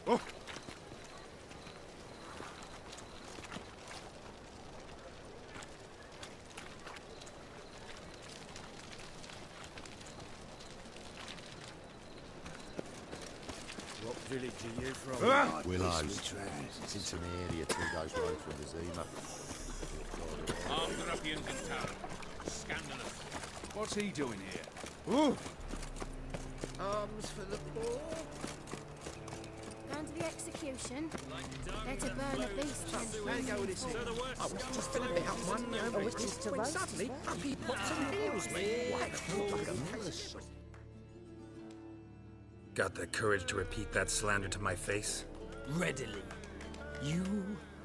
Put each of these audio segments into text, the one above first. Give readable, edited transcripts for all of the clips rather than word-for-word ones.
Oh. What village are you from? Willows. It's an area 2 days' road from the Zima. Armed ruffians in town. Scandalous. What's he doing here? Ooh. Arms for the poor. Going to the execution. They're to burn the beast. There you go with this thing. I was just filling it up one business when suddenly up he pops and nails me. Got the courage to repeat that slander to my face? Readily. You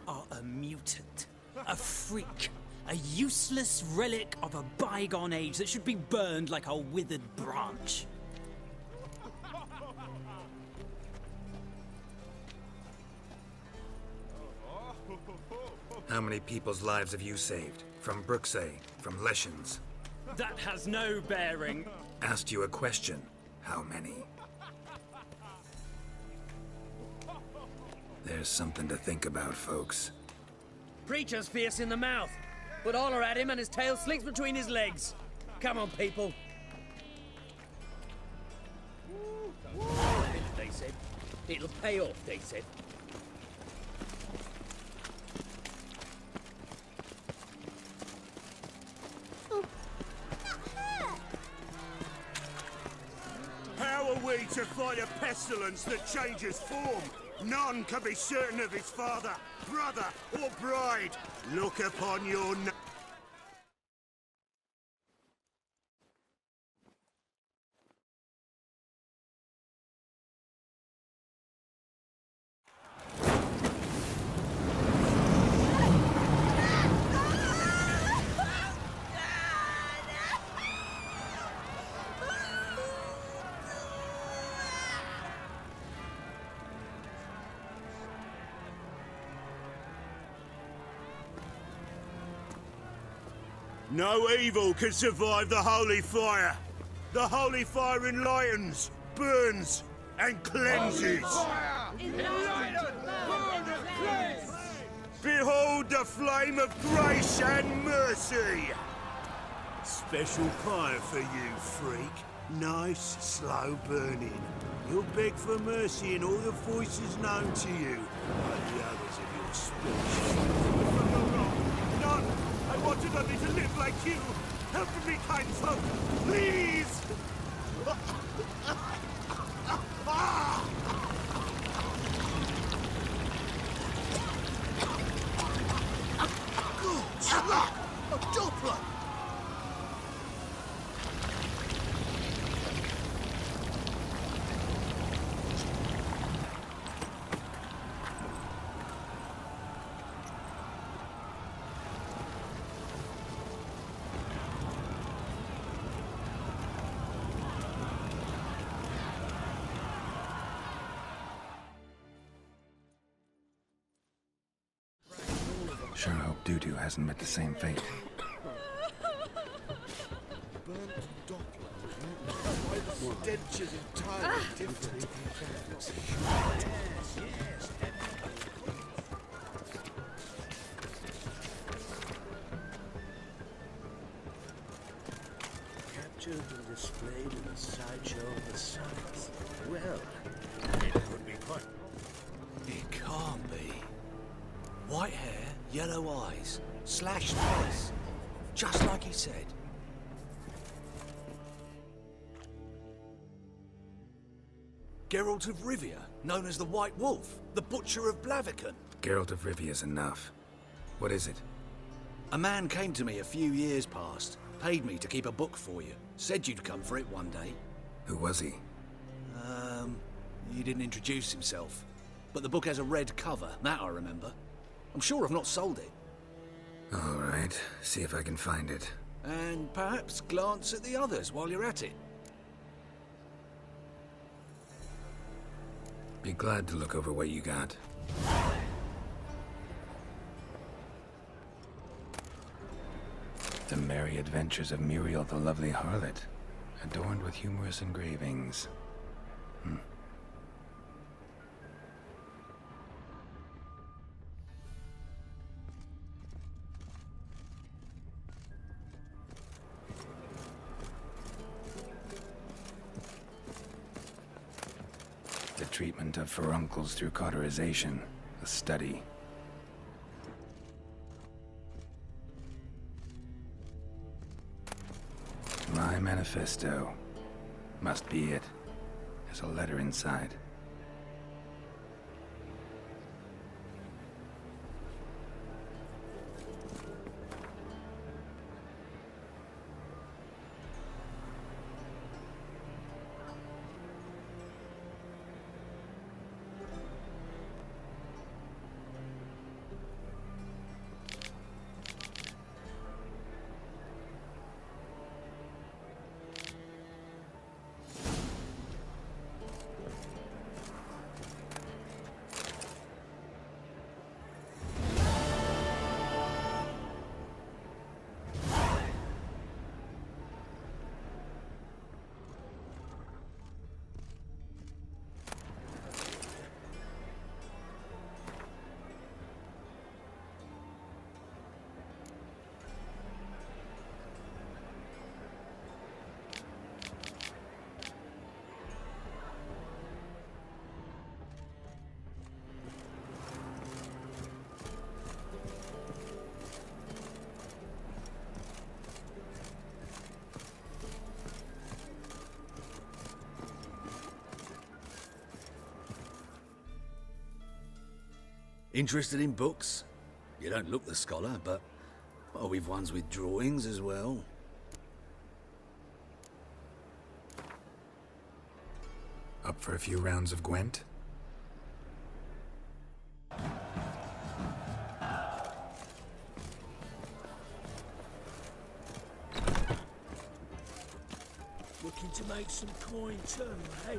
are a mutant, a freak, a useless relic of a bygone age that should be burned like a withered branch. How many people's lives have you saved? From Bruxay, from Leshens? That has no bearing. Asked you a question. How many? There's something to think about, folks. Preacher's fierce in the mouth, but holler at him and his tail slinks between his legs. Come on, people. They said. It'll pay off, they said. How are we to fight a pestilence that changes form? None can be certain of his father, brother, or bride. Look upon your... No evil can survive the holy fire. The holy fire enlightens, burns, and cleanses. Behold the flame of grace and mercy. Special fire for you, freak. Nice, slow burning. You'll beg for mercy in all the voices known to you, like the others of your species. None! I wanted only to live like you! Help me, kind folk! Please! Good slap! A doppler! Sure hope Doo-Doo hasn't met the same fate. Stenches entirely different. Captured and displayed in a sideshow of the science. Well, it could be quite... It can't be. White hair, yellow eyes, slashed face. Just like he said. Geralt of Rivia, known as the White Wolf, the Butcher of Blaviken. Geralt of Rivia's enough. What is it? A man came to me a few years past, paid me to keep a book for you. Said you'd come for it one day. Who was he? He didn't introduce himself. But the book has a red cover, that I remember. I'm sure I've not sold it. All right, see if I can find it. And perhaps glance at the others while you're at it. Be glad to look over what you got. The Merry Adventures of Muriel the Lovely Harlot, adorned with humorous engravings. treatment of furuncles through cauterization. A study. My manifesto. Must be it. There's a letter inside. Interested in books? You don't look the scholar, but well, we've ones with drawings as well. Up for a few rounds of Gwent? Looking to make some coin too, eh?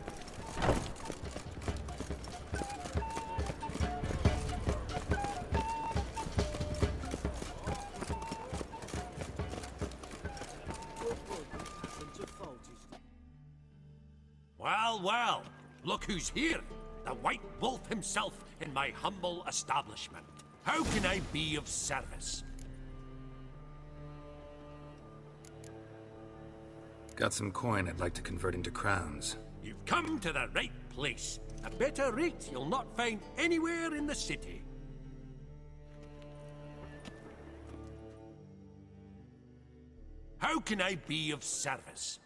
Well, well, look who's here. The White Wolf himself in my humble establishment. How can I be of service? Got some coin I'd like to convert into crowns. You've come to the right place. A better rate you'll not find anywhere in the city. How can I be of service?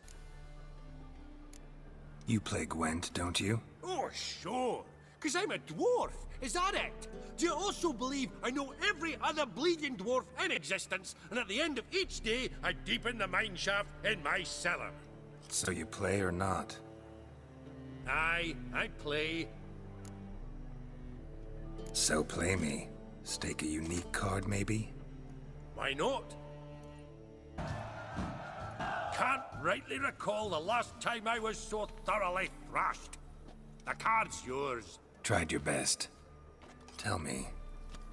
You play Gwent, don't you? Oh, sure. 'Cause I'm a dwarf. Is that it? Do you also believe I know every other bleeding dwarf in existence, and at the end of each day, I deepen the mine shaft in my cellar? So you play or not? Aye, I play. So play me. Stake a unique card, maybe? Why not? Can't rightly recall the last time I was so thoroughly thrashed. The card's yours. Tried your best. Tell me,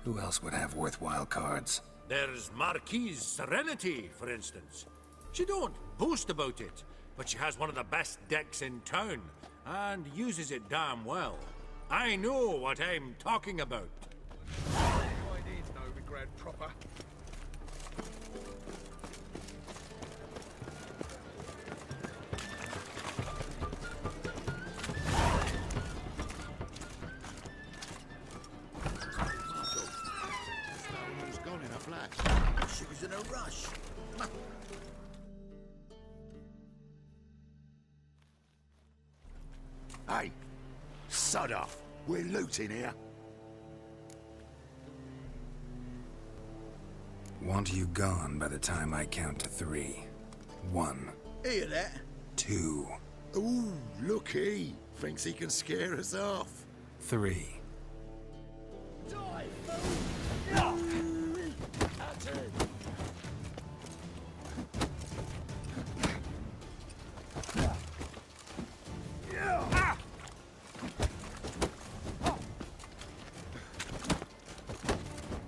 who else would have worthwhile cards? There's Marquise Serenity, for instance. She don't boast about it, but she has one of the best decks in town, and uses it damn well. I know what I'm talking about. Pyres of Novigrad proper. Gone in a flash. She was in a rush. Hey, sod off. We're looting here. Want you gone by the time I count to 3. 1. Hear that? 2. Ooh, looky. Thinks he can scare us off. 3. Die, fool! That's it.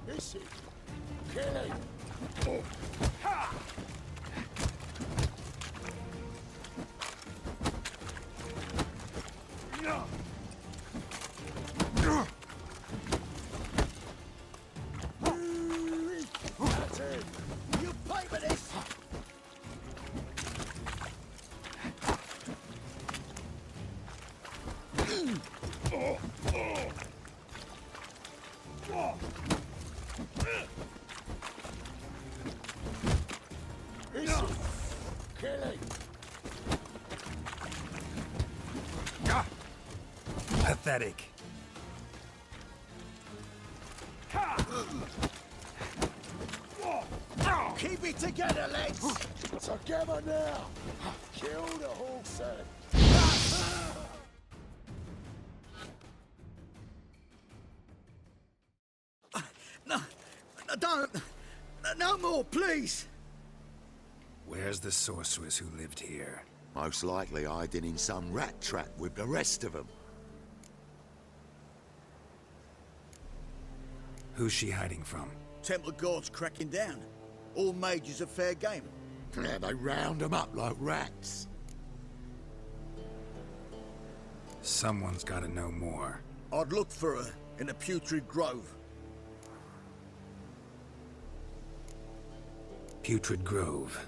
This is killing. That's it. You pay for this. pathetic. Keep it together, lads! Together now! Kill the horse! Don't! No more, please! Where's the sorceress who lived here? Most likely hiding in some rat trap with the rest of them. Who's she hiding from? Temple Guard's cracking down. All mages are fair game. Yeah, they round them up like rats. Someone's gotta know more. I'd look for her in a putrid grove. Putrid Grove.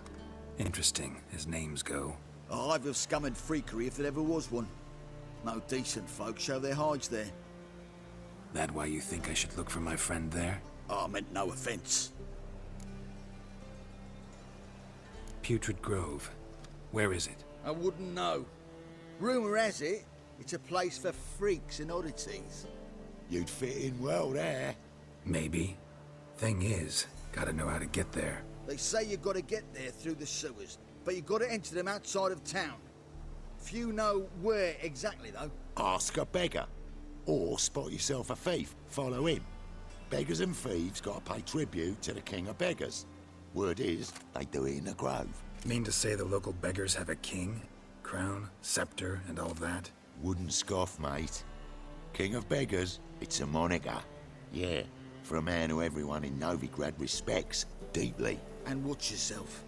Interesting, as names go. A hive of scum and freakery if there ever was one. No decent folk show their hides there. That why you think I should look for my friend there? I meant no offense. Putrid Grove. Where is it? I wouldn't know. Rumour has it, it's a place for freaks and oddities. You'd fit in well there. Maybe. Thing is, gotta know how to get there. They say you've got to get there through the sewers, but you've got to enter them outside of town. Few know where exactly, though. Ask a beggar. Or spot yourself a thief. Follow him. Beggars and thieves got to pay tribute to the king of beggars. Word is, they do it in the grove. Mean to say the local beggars have a king? Crown, scepter, and all that? Wouldn't scoff, mate. King of beggars, it's a moniker. Yeah, for a man who everyone in Novigrad respects deeply. And watch yourself.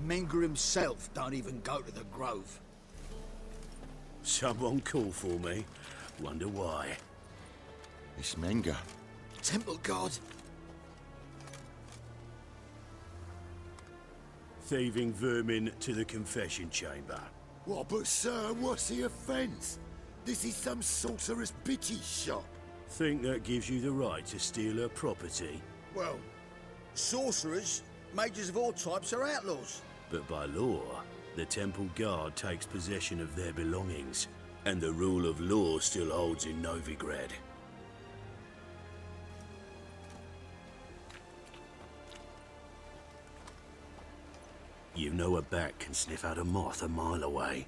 Menger himself don't even go to the grove. Someone call for me. Wonder why. It's Menger. Temple Guard. Thieving vermin to the confession chamber. What, but sir, what's the offence? This is some sorcerer's bitch's shop. Think that gives you the right to steal her property? Well, sorcerers, mages of all types are outlaws. But by law, the Temple Guard takes possession of their belongings, and the rule of law still holds in Novigrad. You know a bat can sniff out a moth a mile away.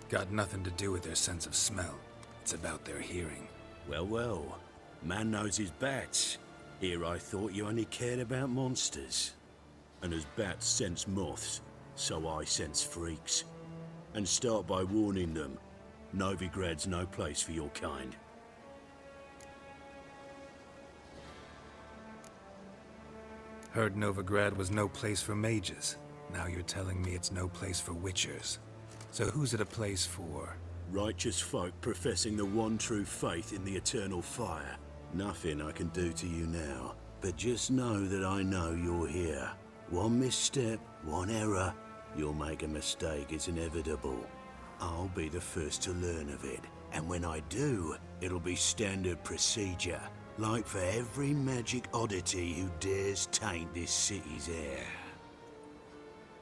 Got nothing to do with their sense of smell. It's about their hearing. Well, well. Man knows his bats. Here I thought you only cared about monsters. And as bats sense moths, so I sense freaks. And start by warning them, Novigrad's no place for your kind. Heard Novigrad was no place for mages. Now you're telling me it's no place for witchers. So who's it a place for? Righteous folk professing the one true faith in the eternal fire. Nothing I can do to you now, but just know that I know you're here. One misstep, one error, you'll make a mistake, it's inevitable. I'll be the first to learn of it, and when I do, it'll be standard procedure, like for every magic oddity who dares taint this city's air.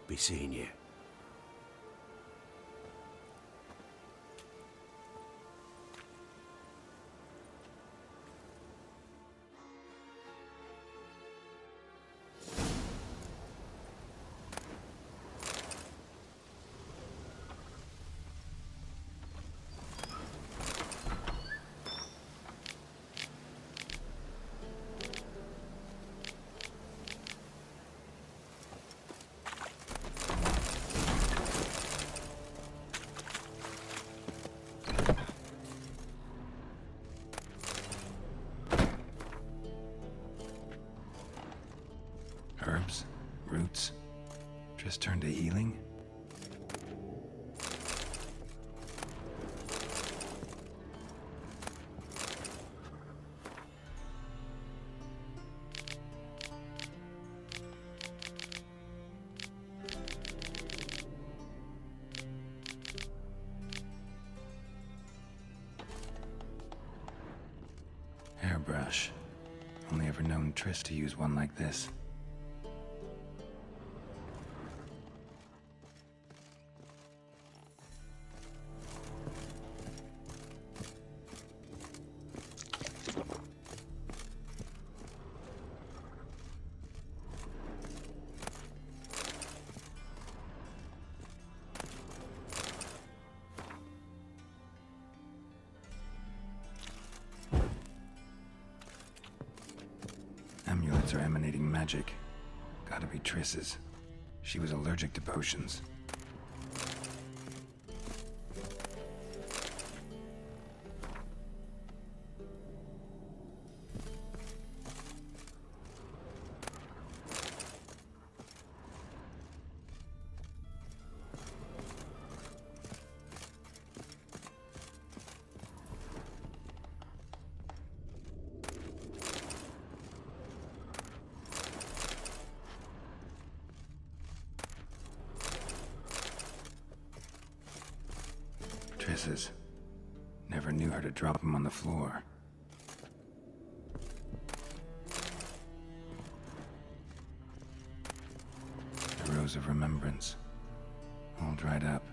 Be seeing you. Herbs? Roots? Just turned to healing? Hairbrush. Only ever known Triss to use one like this. spots are emanating magic. Gotta be Triss's. She was allergic to potions. Triss's. Never knew her to drop them on the floor. The Rose of Remembrance. All dried up.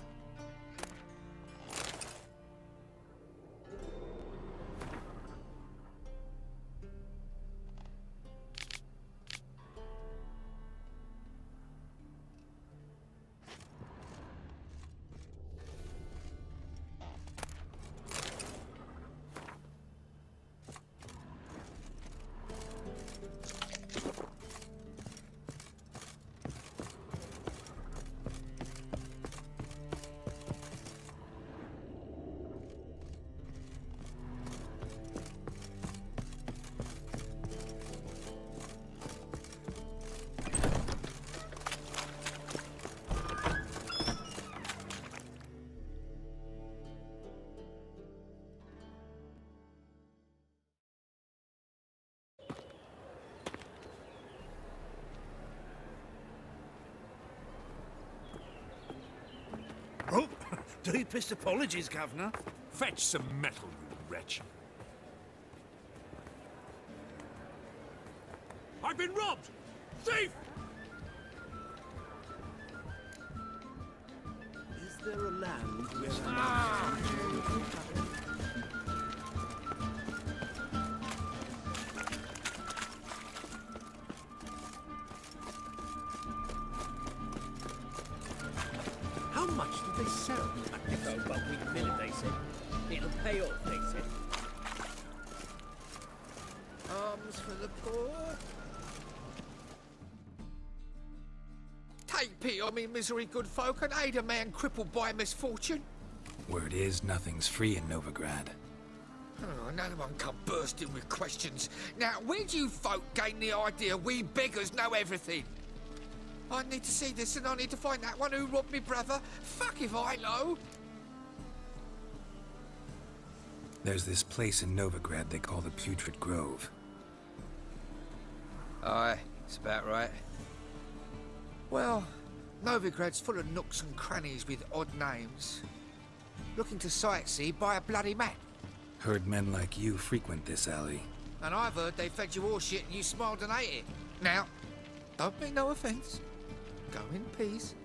Oh, deepest apologies, Governor. Fetch some metal, you wretch. I've been robbed! Thief! Is there a land where How much did they sell? So, but we minute, they said. It'll pay off, they said. Arms for the poor. Take pity on me, misery, good folk, and aid a man crippled by misfortune. Word is, nothing's free in Novigrad. Oh, another one come bursting with questions. Now, where do you folk gain the idea we beggars know everything? I need to see this, and I need to find that one who robbed me brother. Fuck if I know. There's this place in Novigrad they call the Putrid Grove. Aye, it's about right. Well, Novigrad's full of nooks and crannies with odd names. Looking to sightsee, buy a bloody map. Heard men like you frequent this alley. And I've heard they fed you all shit and you smiled and ate it. Now, don't mean no offence. Go in peace.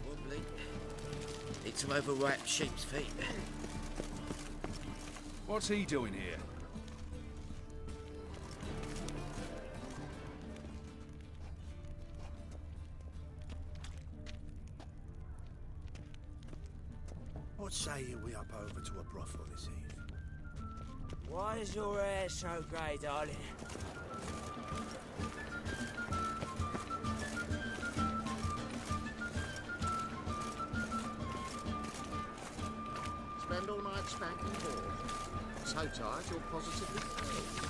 Wobbly. Need some overripe sheep's feet. What's he doing here? What say you we up over to a brothel this eve? Why is your hair so grey, darling? Spend all night spanking board. So tired you're positively thrilled.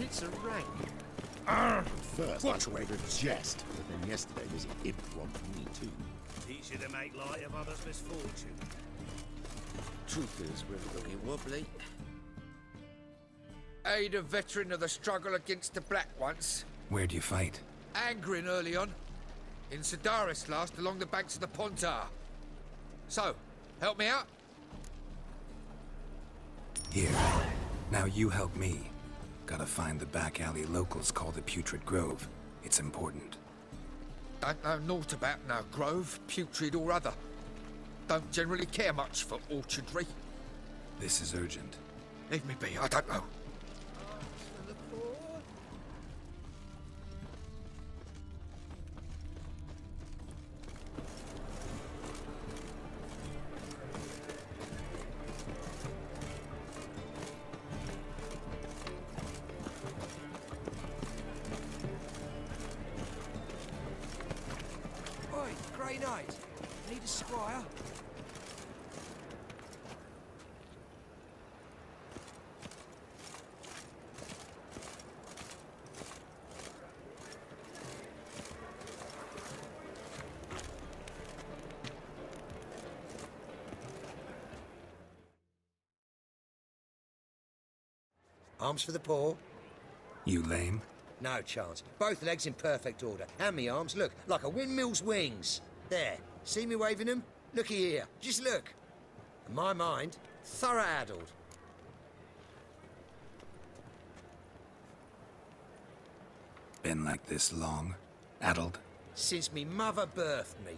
It's a rank. First, I thought it was a jest, but then yesterday this imp robbed me too. Teach you to make light of others' misfortune. Truth is, we're looking wobbly. Aid a veteran of the struggle against the Black once. Where'd you fight? Angering early on. In Sedaris last, along the banks of the Pontar. So, help me out? Here. Now you help me. Gotta find the back alley locals call the Putrid Grove. It's important. Don't know naught about no grove, putrid or other. Don't generally care much for orchardry. This is urgent. Leave me be, I don't know. Oi, Grey Knight. Need a squire? Arms for the poor? You lame? No chance. Both legs in perfect order. And me arms, look, like a windmill's wings. There. See me waving them? Looky here. Just look. And my mind, thorough addled. Been like this long? Addled? Since me mother birthed me.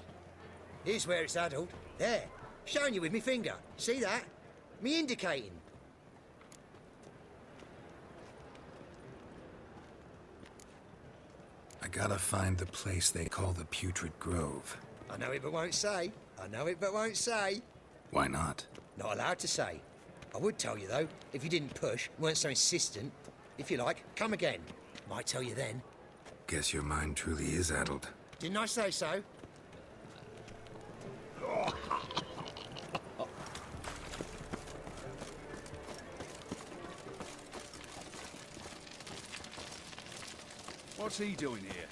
Here's where it's addled. There. Showing you with me finger. See that? Me indicating. I gotta find the place they call the Putrid Grove. I know it but won't say. I know it but won't say. Why not? Not allowed to say. I would tell you, though, if you didn't push, weren't so insistent. If you like, come again. Might tell you then. Guess your mind truly is addled. Didn't I say so? What's he doing here?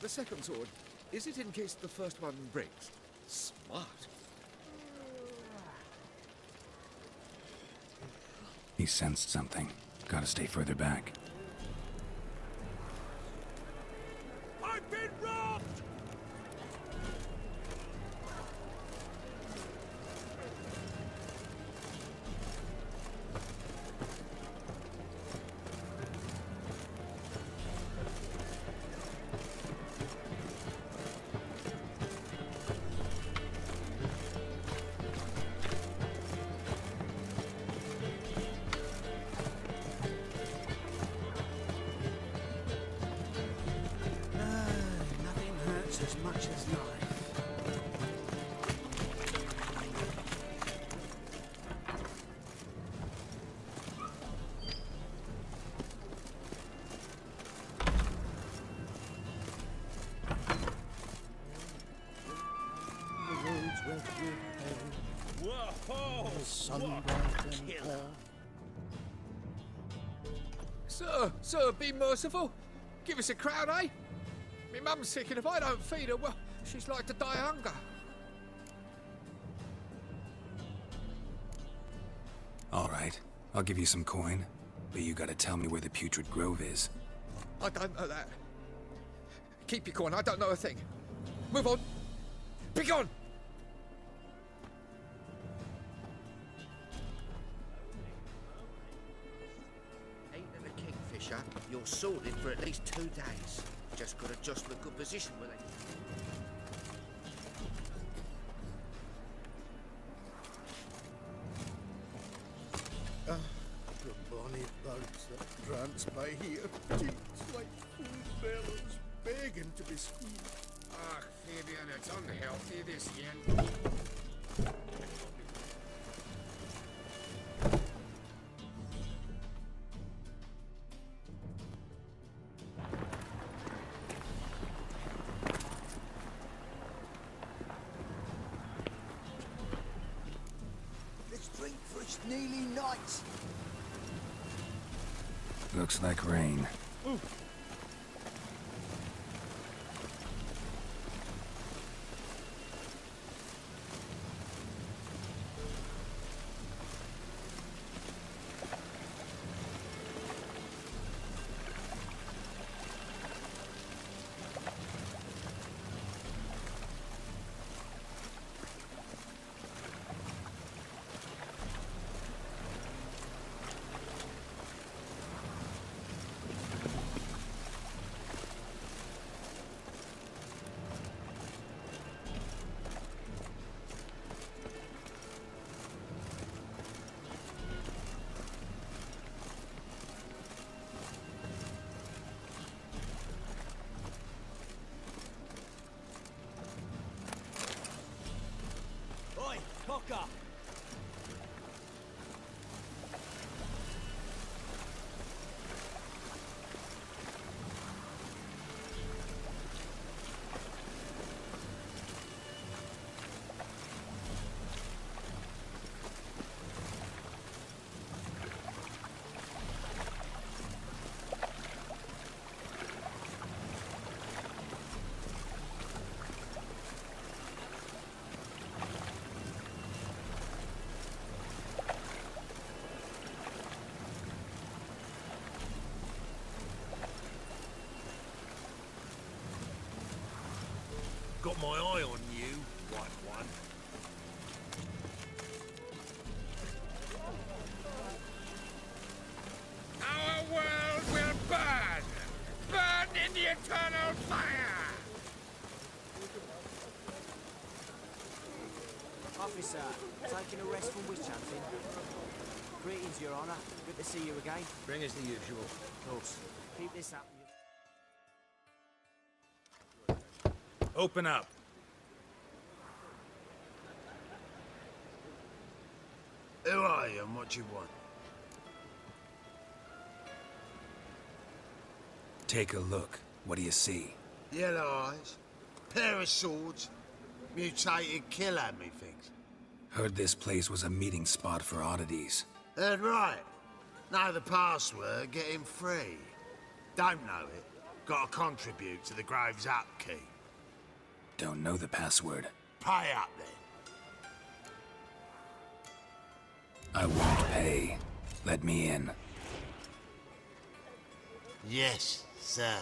The second sword, is it in case the first one breaks? Smart. He sensed something. Gotta stay further back. I've been robbed! Nothing hurts as much as life. Whoa! Sir, be merciful. Give us a crown, eh? Me mum's sick, and if I don't feed her, well, she's like to die of hunger. All right, I'll give you some coin, but you gotta tell me where the Putrid Grove is. I don't know that. Keep your coin, I don't know a thing. Move on. Be gone! Eating a kingfisher, you're sorted for at least 2 days. Just gotta adjust to a good position with it. The bonny boats that prance by here, cheeks like full bellows, begging to be squeezed. Ah, Fabian, it's unhealthy this yen. Let's drink for it's nearly night. Looks like rain. got my eye on you, white one. Our world will burn! Burn in the eternal fire! Officer, taking a rest from witch hunting. Greetings, Your Honour. Good to see you again. Bring us the usual. Of course. Keep this up. Open up. Who are you and what do you want? Take a look. What do you see? Yellow eyes, pair of swords, mutated killer, methinks. Heard this place was a meeting spot for oddities. Heard right. Know the password, get him free. Don't know it, gotta contribute to the Grave's upkeep. Don't know the password. Pay up then. I won't pay. Let me in. Yes, sir.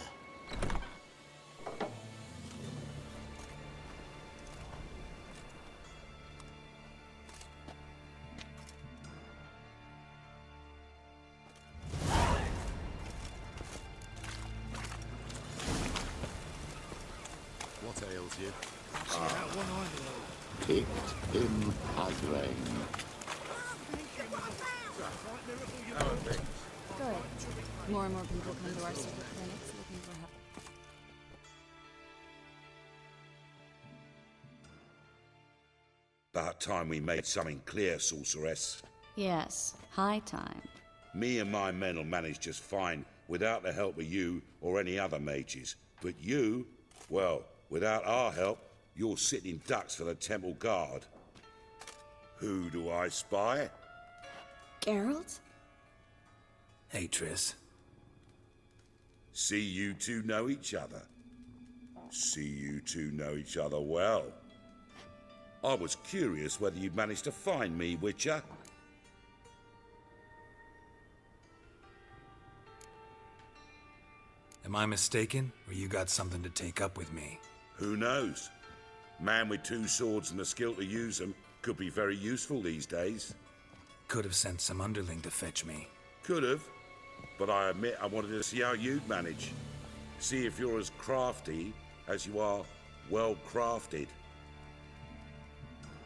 What ails you? Picked him again. Good. More and more people come to our secret clinics looking for help. About time we made something clear, sorceress. Yes, high time. Me and my men'll manage just fine without the help of you or any other mages. But you, well, without our help, you're sitting ducks for the temple guard. Who do I spy? Geralt? Hey, Triss. See you two know each other. See you two know each other well. I was curious whether you'd managed to find me, Witcher. Am I mistaken, or you got something to take up with me? Who knows? Man with two swords and the skill to use them could be very useful these days. Could have sent some underling to fetch me. Could have, but I admit I wanted to see how you'd manage. See if you're as crafty as you are well-crafted.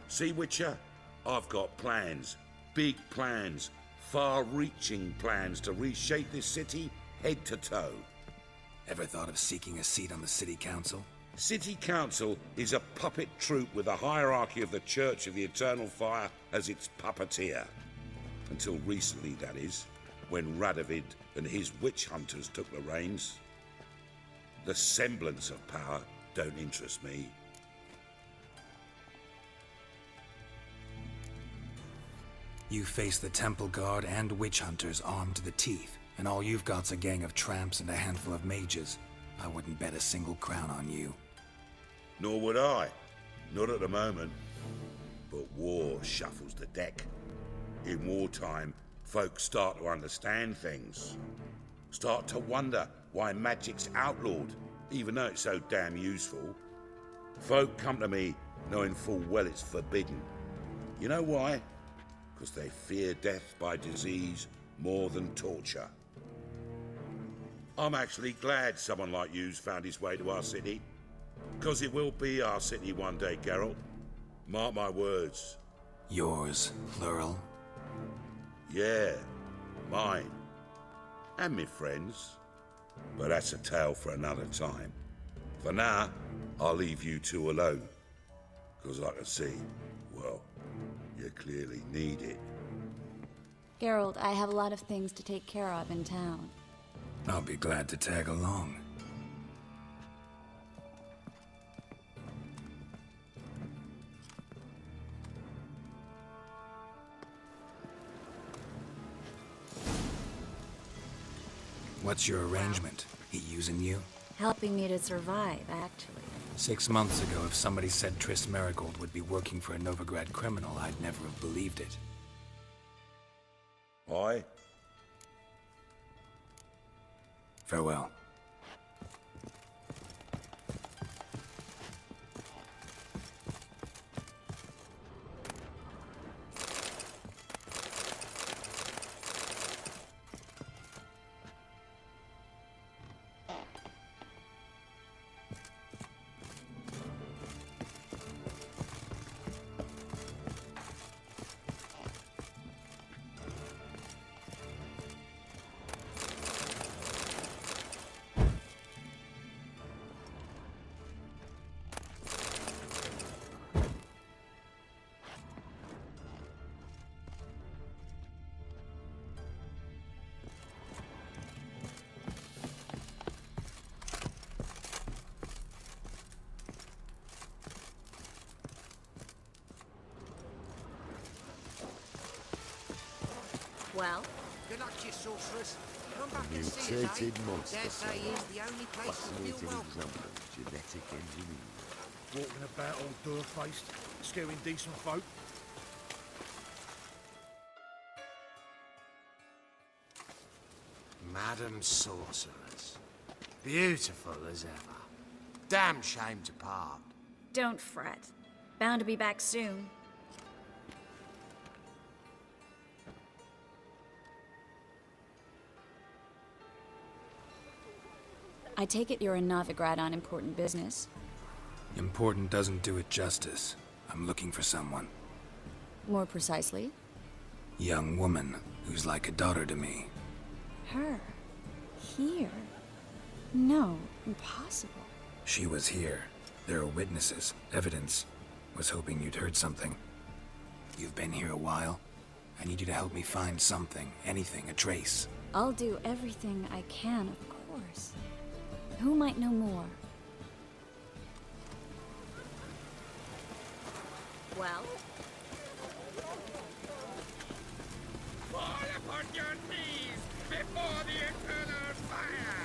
See, Witcher, I've got plans. Big plans. Far-reaching plans to reshape this city head to toe. Ever thought of seeking a seat on the city council? City Council is a puppet troupe with a hierarchy of the Church of the Eternal Fire as its puppeteer. Until recently, that is, when Radovid and his witch hunters took the reins. The semblance of power don't interest me. You face the temple guard and witch hunters armed to the teeth, and all you've got's a gang of tramps and a handful of mages. I wouldn't bet a single crown on you. Nor would I. Not at the moment. But war shuffles the deck. In wartime, folks start to understand things. Start to wonder why magic's outlawed, even though it's so damn useful. Folk come to me knowing full well it's forbidden. You know why? Because they fear death by disease more than torture. I'm actually glad someone like you's found his way to our city. Because it will be our city one day, Geralt. Mark my words. Yours, plural? Yeah, mine. And me friends. But that's a tale for another time. For now, I'll leave you two alone. Because I can see, well, you clearly need it. Geralt, I have a lot of things to take care of in town. I'll be glad to tag along. What's your arrangement? He using you? Helping me to survive, actually. 6 months ago, if somebody said Triss Merigold would be working for a Novigrad criminal, I'd never have believed it. Aye? Farewell. Well? Good luck to you, sorceress. Come back and see us, eh? Mutated monster. Dare say here's the only place you feel Fascinating welcome. example of genetic engineering. Walking about all door-faced, scaring decent folk. Madam Sorceress. Beautiful as ever. Damn shame to part. Don't fret. Bound to be back soon. I take it you're in Novigrad on important business. Important doesn't do it justice. I'm looking for someone. More precisely? Young woman who's like a daughter to me. Her? Here? No, impossible. She was here. There are witnesses, evidence. Was hoping you'd heard something. You've been here a while. I need you to help me find something, anything, a trace. I'll do everything I can, of course. Who might know more? Well? Fall upon your knees before the eternal fire!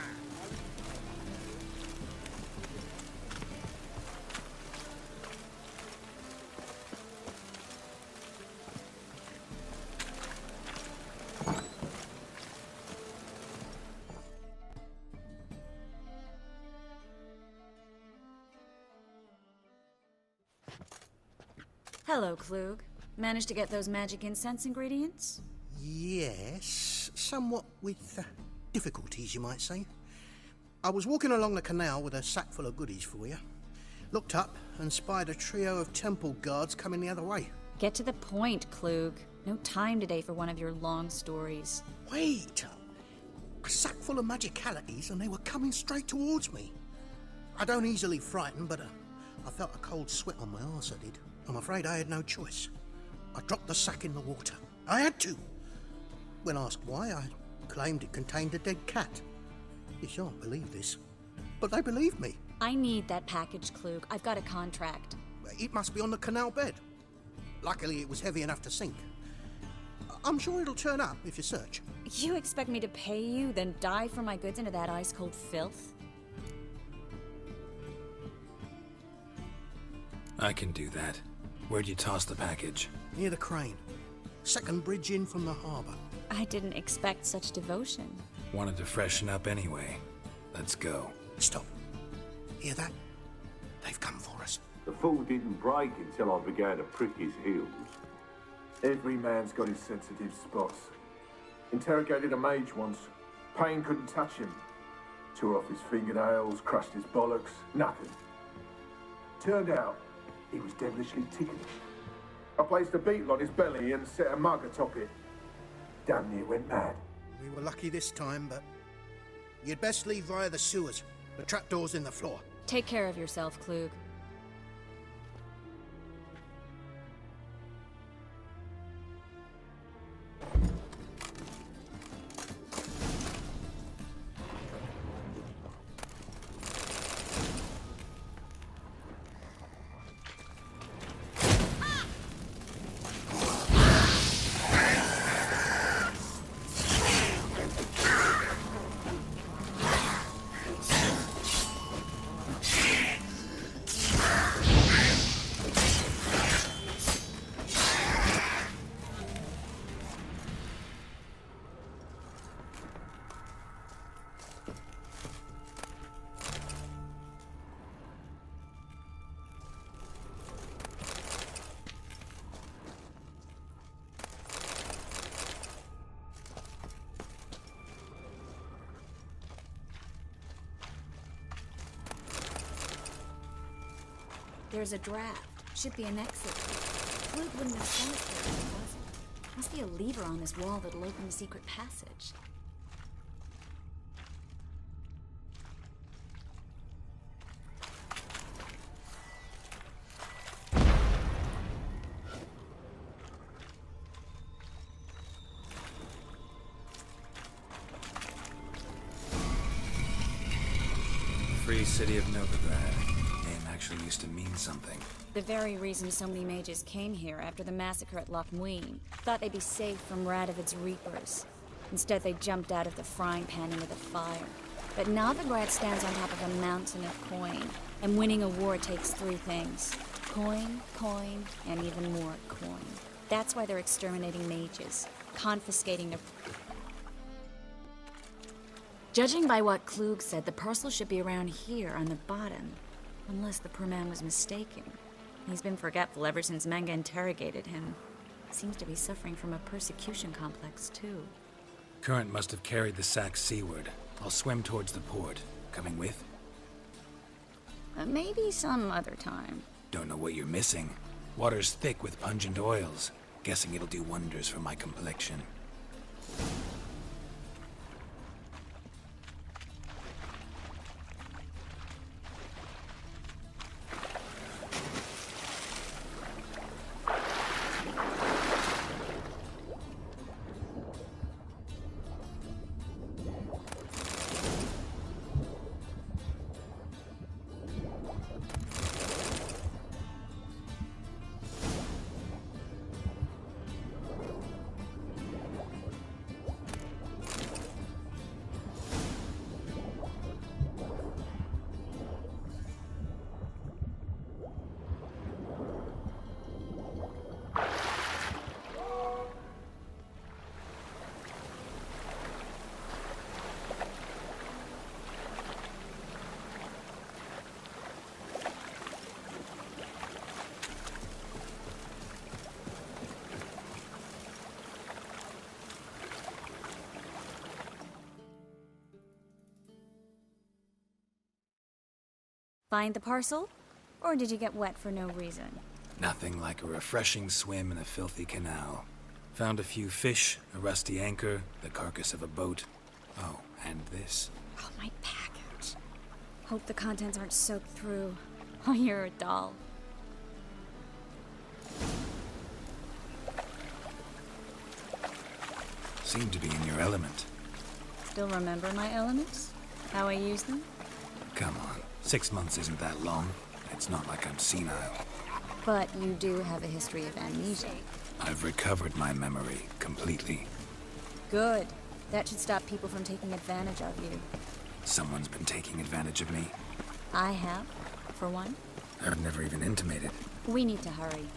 Hello, Klug. Managed to get those magic incense ingredients? Yes, somewhat with difficulties, you might say. I was walking along the canal with a sack full of goodies for you. Looked up and spied a trio of temple guards coming the other way. Get to the point, Klug. No time today for one of your long stories. Wait! A sack full of magicalities and they were coming straight towards me. I don't easily frighten, but I felt a cold sweat on my arse, I did. I'm afraid I had no choice. I dropped the sack in the water. I had to. When asked why, I claimed it contained a dead cat. You shan't believe this, but they believed me. I need that package, Klug. I've got a contract. It must be on the canal bed. Luckily, it was heavy enough to sink. I'm sure it'll turn up if you search. You expect me to pay you, then dive for my goods into that ice-cold filth? I can do that. Where'd you toss the package? Near the crane. Second bridge in from the harbour. I didn't expect such devotion. Wanted to freshen up anyway. Let's go. Stop. Hear that? They've come for us. The fall didn't break until I began to prick his heels. Every man's got his sensitive spots. Interrogated a mage once. Pain couldn't touch him. Tore off his fingernails, crushed his bollocks, nothing. Turned out, he was devilishly tickled. I placed a beetle on his belly and set a mug atop it. Damn near went mad. We were lucky this time, but you'd best leave via the sewers. The trapdoor's in the floor. Take care of yourself, Klug. There's a draft. Should be an exit. Klug wouldn't have sent it there if it wasn't. Must be a lever on this wall that'll open the secret passage. Free city of Novigrad. Name actually used to mean something. The very reason so many mages came here after the massacre at Loch Muin. Thought they'd be safe from Radovid's reapers. Instead, they jumped out of the frying pan into the fire. But Novigrad stands on top of a mountain of coin, and winning a war takes three things. Coin, coin, and even more coin. That's why they're exterminating mages, confiscating their... Judging by what Klug said, the parcel should be around here on the bottom. Unless the poor man was mistaken. He's been forgetful ever since Manga interrogated him. Seems to be suffering from a persecution complex, too. Current must have carried the sack seaward. I'll swim towards the port. Coming with? Maybe some other time. Don't know what you're missing. Water's thick with pungent oils. Guessing it'll do wonders for my complexion. Find the parcel? Or did you get wet for no reason? Nothing like a refreshing swim in a filthy canal. Found a few fish, a rusty anchor, the carcass of a boat. Oh, and this. Oh, my package. Hope the contents aren't soaked through. Oh, you're a doll. Seem to be in your element. Still remember my elements? How I use them? Come on. 6 months isn't that long. It's not like I'm senile. But you do have a history of amnesia. I've recovered my memory completely. Good. That should stop people from taking advantage of you. Someone's been taking advantage of me. I have, for one. I've never even intimated. We need to hurry.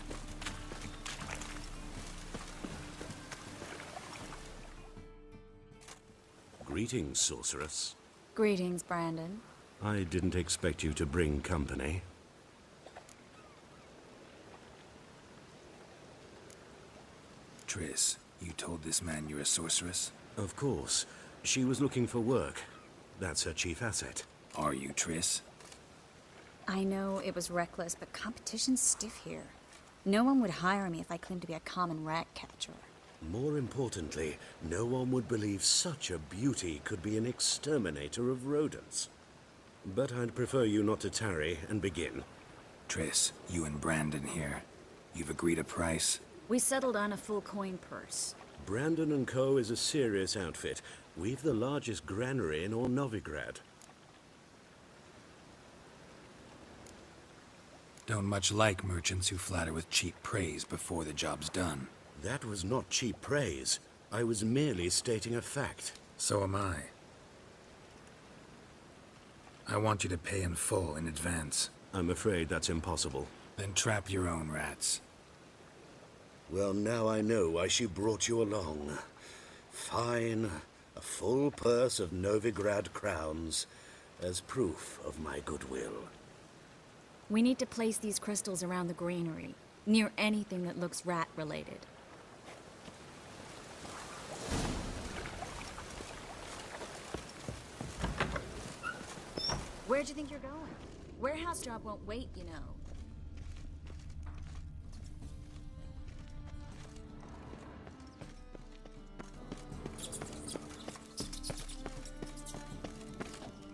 Greetings, sorceress. Greetings, Brandon. I didn't expect you to bring company. Triss, you told this man you're a sorceress? Of course. She was looking for work. That's her chief asset. Are you, Triss? I know it was reckless, but competition's stiff here. No one would hire me if I claimed to be a common rat catcher. More importantly, no one would believe such a beauty could be an exterminator of rodents. But I'd prefer you not to tarry and begin. Triss, you and Brandon here. You've agreed a price? We settled on a full coin purse. Brandon & Co. is a serious outfit. We've the largest granary in all Novigrad. Don't much like merchants who flatter with cheap praise before the job's done. That was not cheap praise. I was merely stating a fact. So am I. I want you to pay in full in advance. I'm afraid that's impossible. Then trap your own rats. Well, now I know why she brought you along. Fine. A full purse of Novigrad crowns as proof of my goodwill. We need to place these crystals around the granary, near anything that looks rat-related. Where'd you think you're going? Warehouse job won't wait, you know.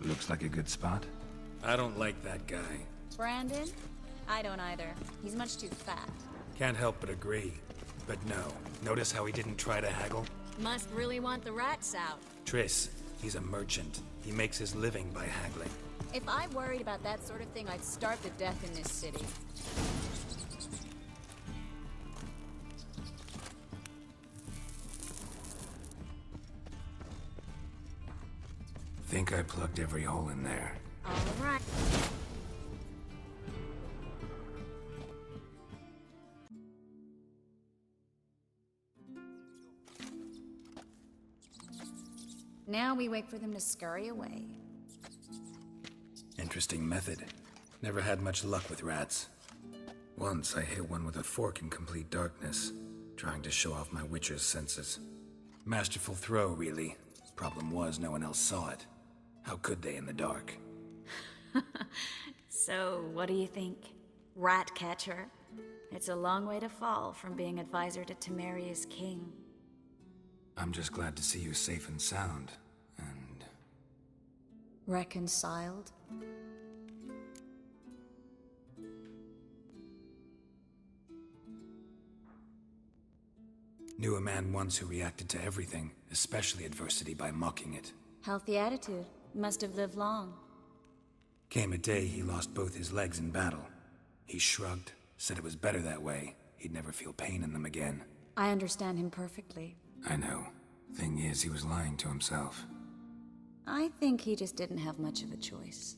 Looks like a good spot. I don't like that guy. Brandon? I don't either. He's much too fat. Can't help but agree. But no. Notice how he didn't try to haggle? Must really want the rats out. Triss, he's a merchant. He makes his living by haggling. If I worried about that sort of thing, I'd starve to death in this city. Think I plugged every hole in there. All right. Now we wait for them to scurry away. Interesting method. Never had much luck with rats. Once I hit one with a fork in complete darkness, trying to show off my witcher's senses. Masterful throw, really. Problem was, no one else saw it. How could they in the dark? So, what do you think? Rat catcher? It's a long way to fall from being advisor to Temeria's king. I'm just glad to see you safe and sound, and... Reconciled? Knew a man once who reacted to everything, especially adversity, by mocking it. Healthy attitude. Must have lived long. Came a day he lost both his legs in battle. He shrugged, said it was better that way. He'd never feel pain in them again. I understand him perfectly. I know. Thing is, he was lying to himself. I think he just didn't have much of a choice.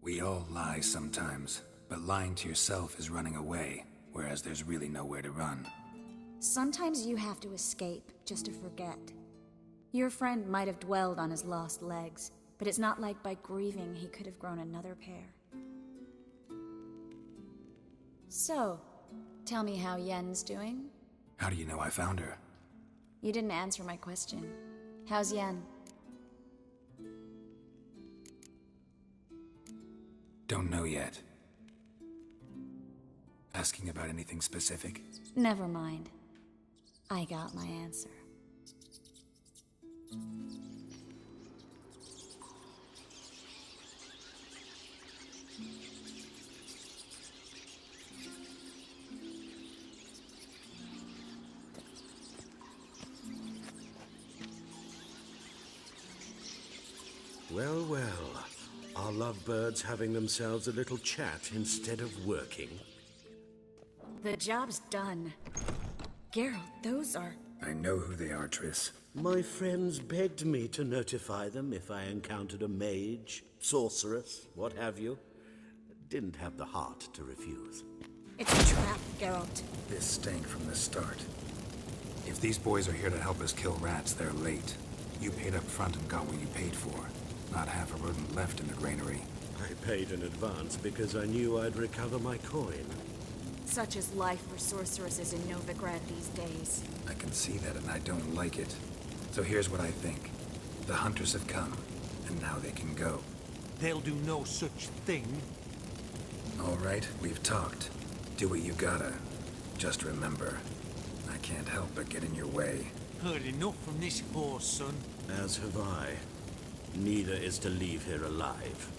We all lie sometimes, but lying to yourself is running away, whereas there's really nowhere to run. Sometimes you have to escape, just to forget. Your friend might have dwelled on his lost legs, but it's not like by grieving he could have grown another pair. So, tell me how Yen's doing? How do you know I found her? You didn't answer my question. How's Yen? Don't know yet. Asking about anything specific? Never mind. I got my answer. Well, well. Are lovebirds having themselves a little chat instead of working? The job's done. Geralt, those are... I know who they are, Triss. My friends begged me to notify them if I encountered a mage, sorceress, what have you. Didn't have the heart to refuse. It's a trap, Geralt. This stank from the start. If these boys are here to help us kill rats, they're late. You paid up front and got what you paid for. Not half a rodent left in the granary. I paid in advance because I knew I'd recover my coin. Such is life for sorceresses in Novigrad these days. I can see that and I don't like it. So here's what I think. The hunters have come, and now they can go. They'll do no such thing. All right, we've talked. Do what you gotta. Just remember, I can't help but get in your way. Heard enough from this horse, son. As have I. Neither is to leave here alive.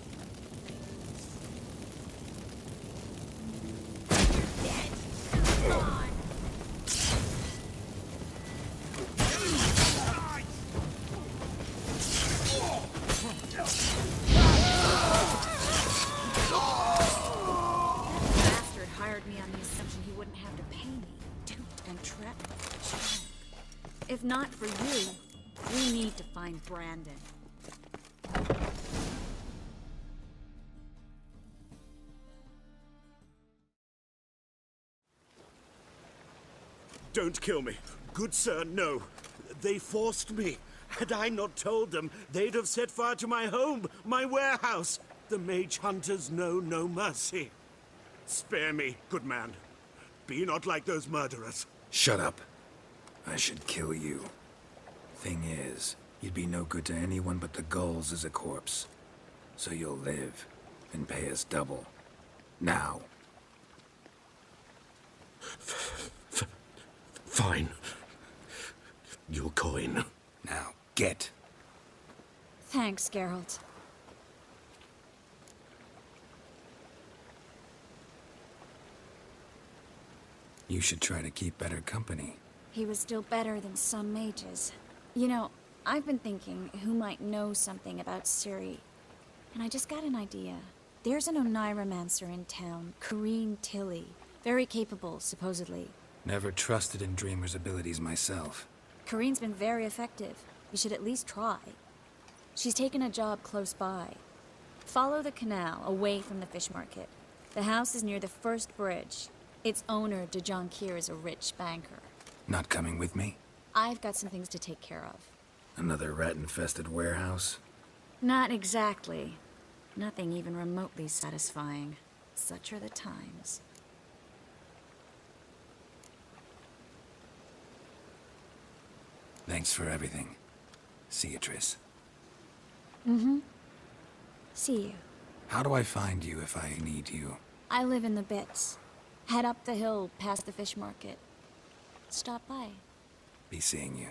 Bastard hired me on the assumption he wouldn't have to pay me. Duped and trapped. If not for you, we need to find Brandon. Don't kill me. Good sir, no. They forced me. Had I not told them, they'd have set fire to my home, my warehouse. The mage hunters know no mercy. Spare me, good man. Be not like those murderers. Shut up. I should kill you. Thing is, you'd be no good to anyone but the gulls as a corpse. So you'll live and pay us double. Now. Fine. Your coin. Now, get. Thanks, Geralt. You should try to keep better company. He was still better than some mages. You know, I've been thinking who might know something about Ciri. And I just got an idea. There's an Oneiromancer in town, Corrine Tilly. Very capable, supposedly. Never trusted in Dreamer's abilities myself. Corrine's been very effective. You should at least try. She's taken a job close by. Follow the canal, away from the fish market. The house is near the first bridge. Its owner, de Jonquier, is a rich banker. Not coming with me? I've got some things to take care of. Another rat-infested warehouse? Not exactly. Nothing even remotely satisfying. Such are the times. Thanks for everything. See you, Triss. Mm-hmm. See you. How do I find you if I need you? I live in the Bits. Head up the hill past the fish market. Stop by. Be seeing you.